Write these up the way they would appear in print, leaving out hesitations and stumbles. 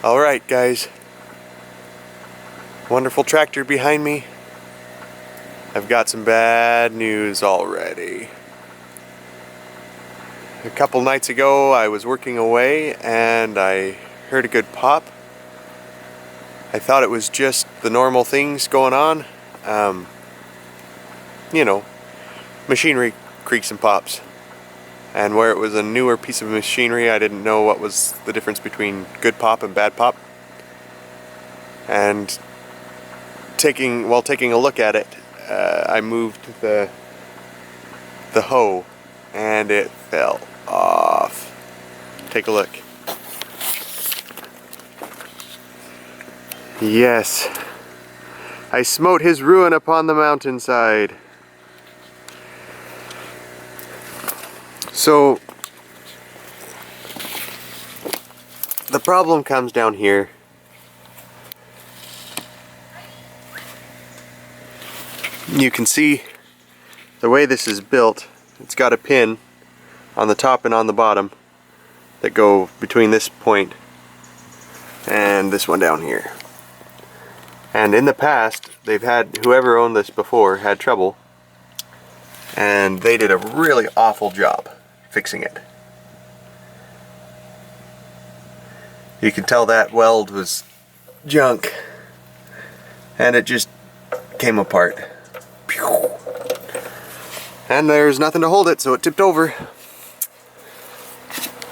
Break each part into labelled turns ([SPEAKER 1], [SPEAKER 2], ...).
[SPEAKER 1] Alright guys, wonderful tractor behind me. I've got some bad news already. A couple nights ago I was working away and I heard a good pop. I thought it was just the normal things going on. You know, machinery creaks and pops. And where it was a newer piece of machinery, I didn't know what was the difference between good pop and bad pop. And while taking a look at it, I moved the hoe and it fell off. Take a look. Yes, I smote his ruin upon the mountainside. So the problem comes down here. You can see the way this is built. It's got a pin on the top and on the bottom that go between this point and this one down here. And in the past, they've had, whoever owned this before had trouble, and they did a really awful job fixing it. You can tell that weld was junk, and it just came apart. And there's nothing to hold it, so it tipped over.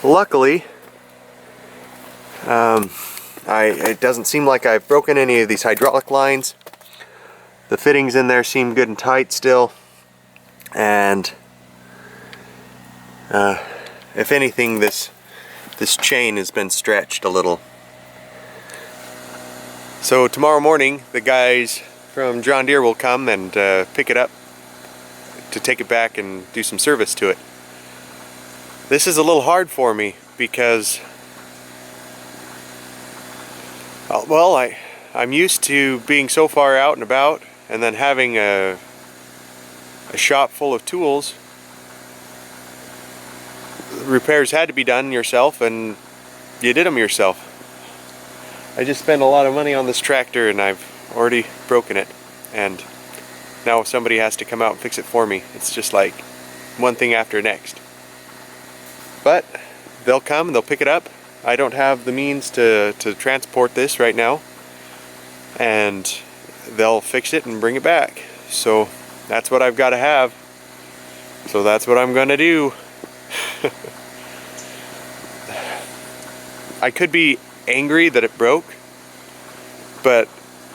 [SPEAKER 1] Luckily, it doesn't seem like I've broken any of these hydraulic lines. The fittings in there seem good and tight still, and if anything, this chain has been stretched a little. So tomorrow morning the guys from John Deere will come and pick it up to take it back and do some service to it. This is a little hard for me because, well, I'm used to being so far out and about and then having a shop full of tools. Repairs had to be done yourself, and you did them yourself. I just spent a lot of money on this tractor and I've already broken it, and now somebody has to come out and fix it for me. It's just like one thing after next. But they'll come and they'll pick it up. I don't have the means to transport this right now, and they'll fix it and bring it back. So that's what I've got to have. So that's what I'm gonna do. I could be angry that it broke, but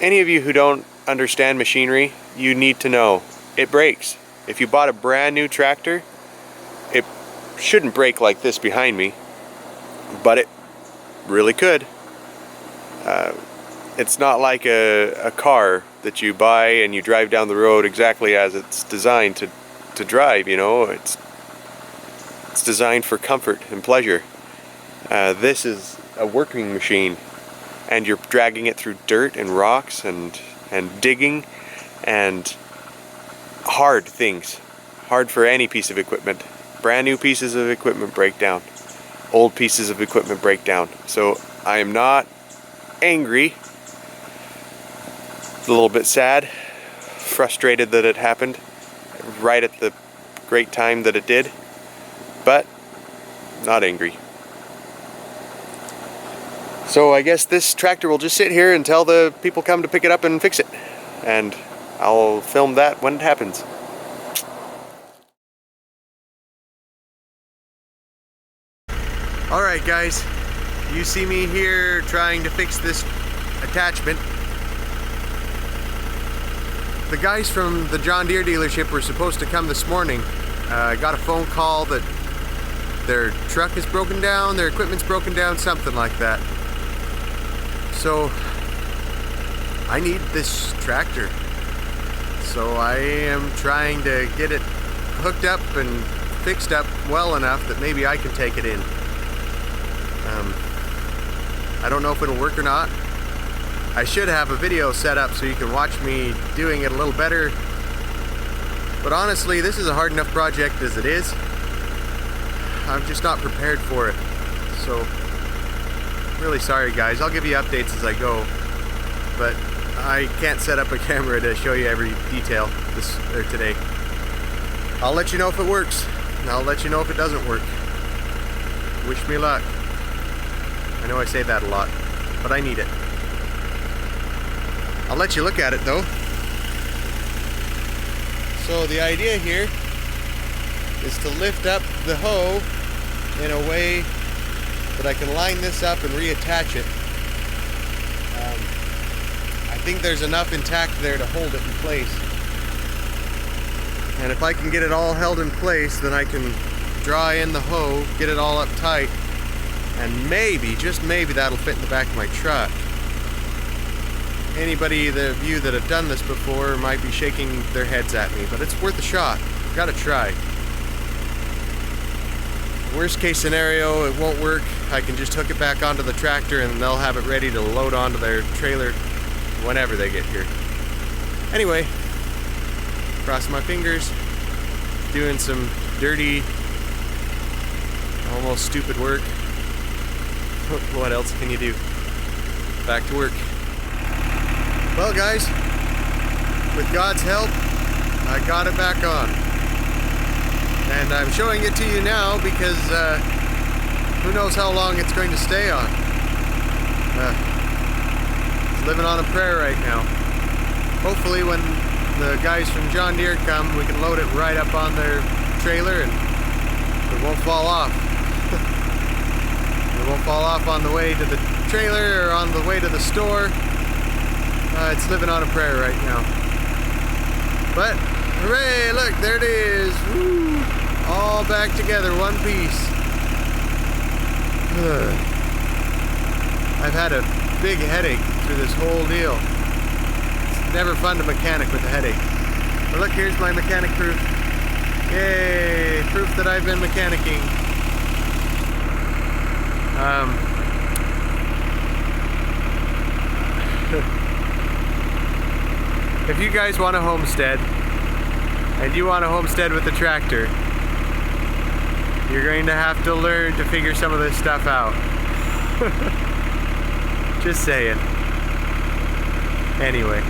[SPEAKER 1] any of you who don't understand machinery, you need to know it breaks. If you bought a brand new tractor, it shouldn't break like this behind me, but it really could. It's not like a car that you buy and you drive down the road exactly as it's designed to drive, you know. It's designed for comfort and pleasure. This is a working machine, and you're dragging it through dirt and rocks and digging and hard things. Hard for any piece of equipment. Brand new pieces of equipment break down. Old pieces of equipment break down. So I am not angry. A little bit sad, frustrated that it happened right at the great time that it did, but not angry. So I guess this tractor will just sit here until the people come to pick it up and fix it, and I'll film that when it happens. Alright guys, you see me here trying to fix this attachment. The guys from the John Deere dealership were supposed to come this morning. I got a phone call that their truck is broken down, their equipment's broken down, something like that. So I need this tractor. So I am trying to get it hooked up and fixed up well enough that maybe I can take it in. I don't know if it'll work or not. I should have a video set up so you can watch me doing it a little better. But honestly, this is a hard enough project as it is. I'm just not prepared for it. So really sorry guys. I'll give you updates as I go, but I can't set up a camera to show you every detail today. I'll let you know if it works, and I'll let you know if it doesn't work. Wish me luck. I know I say that a lot, but I need it. I'll let you look at it though. So the idea here is to lift up the hoe in a way that I can line this up and reattach it. I think there's enough intact there to hold it in place. And if I can get it all held in place, then I can draw in the hoe, get it all up tight, and maybe, just maybe, that'll fit in the back of my truck. Anybody of you that have done this before might be shaking their heads at me, but it's worth a shot. Gotta try. Worst case scenario, it won't work. I can just hook it back onto the tractor and they'll have it ready to load onto their trailer whenever they get here. Anyway, cross my fingers, doing some dirty, almost stupid work. What else can you do? Back to work. Well guys, with God's help, I got it back on. And I'm showing it to you now because who knows how long it's going to stay on. It's living on a prayer right now. Hopefully when the guys from John Deere come, we can load it right up on their trailer and it won't fall off. It won't fall off on the way to the trailer or on the way to the store. It's living on a prayer right now. But, hooray, look, there it is. Woo! All back together, one piece. I've had a big headache through this whole deal. It's never fun to mechanic with a headache. But look, here's my mechanic proof. Yay, proof that I've been mechanicking. If you guys want a homestead, and you want a homestead with a tractor, you're going to have to learn to figure some of this stuff out. Just saying. Anyway,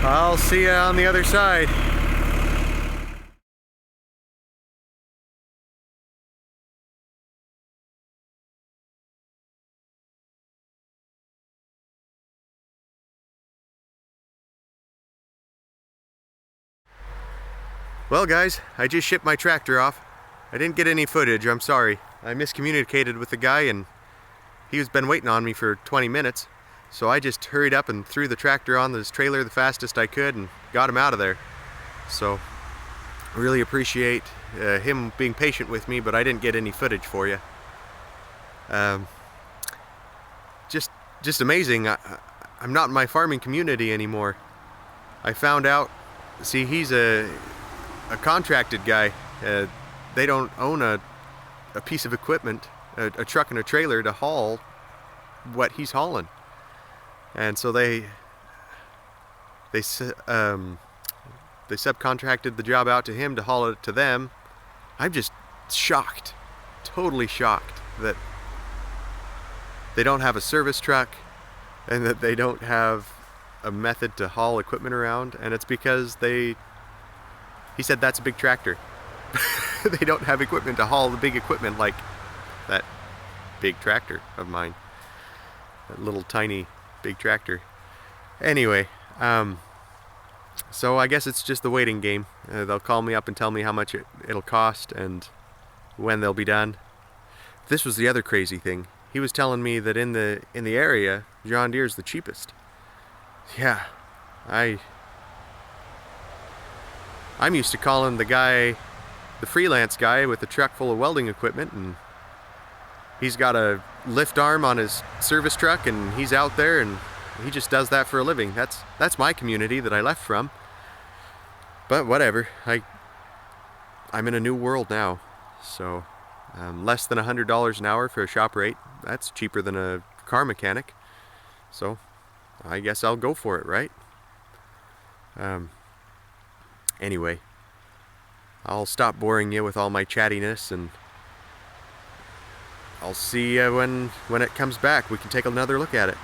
[SPEAKER 1] I'll see you on the other side. Well guys, I just shipped my tractor off. I didn't get any footage, I'm sorry. I miscommunicated with the guy and he's been waiting on me for 20 minutes. So I just hurried up and threw the tractor on this trailer the fastest I could and got him out of there. So, really appreciate him being patient with me, but I didn't get any footage for you. Just amazing. I'm not in my farming community anymore. I found out, see, he's a contracted guy. They don't own a piece of equipment, a truck and a trailer to haul what he's hauling, and so they subcontracted the job out to him to haul it to them. I'm just shocked, totally shocked that they don't have a service truck and that they don't have a method to haul equipment around, and it's because he said that's a big tractor. They don't have equipment to haul the big equipment like that big tractor of mine. That little tiny big tractor. Anyway, so I guess it's just the waiting game. They'll call me up and tell me how much it'll cost and when they'll be done. This was the other crazy thing. He was telling me that in the area, John Deere's the cheapest. Yeah, I'm used to calling the guy, the freelance guy with a truck full of welding equipment, and he's got a lift arm on his service truck and he's out there and he just does that for a living. That's my community that I left from. But whatever, I'm in a new world now. So less than $100 an hour for a shop rate, that's cheaper than a car mechanic. So I guess I'll go for it, right? Anyway, I'll stop boring you with all my chattiness, and I'll see you when it comes back. We can take another look at it.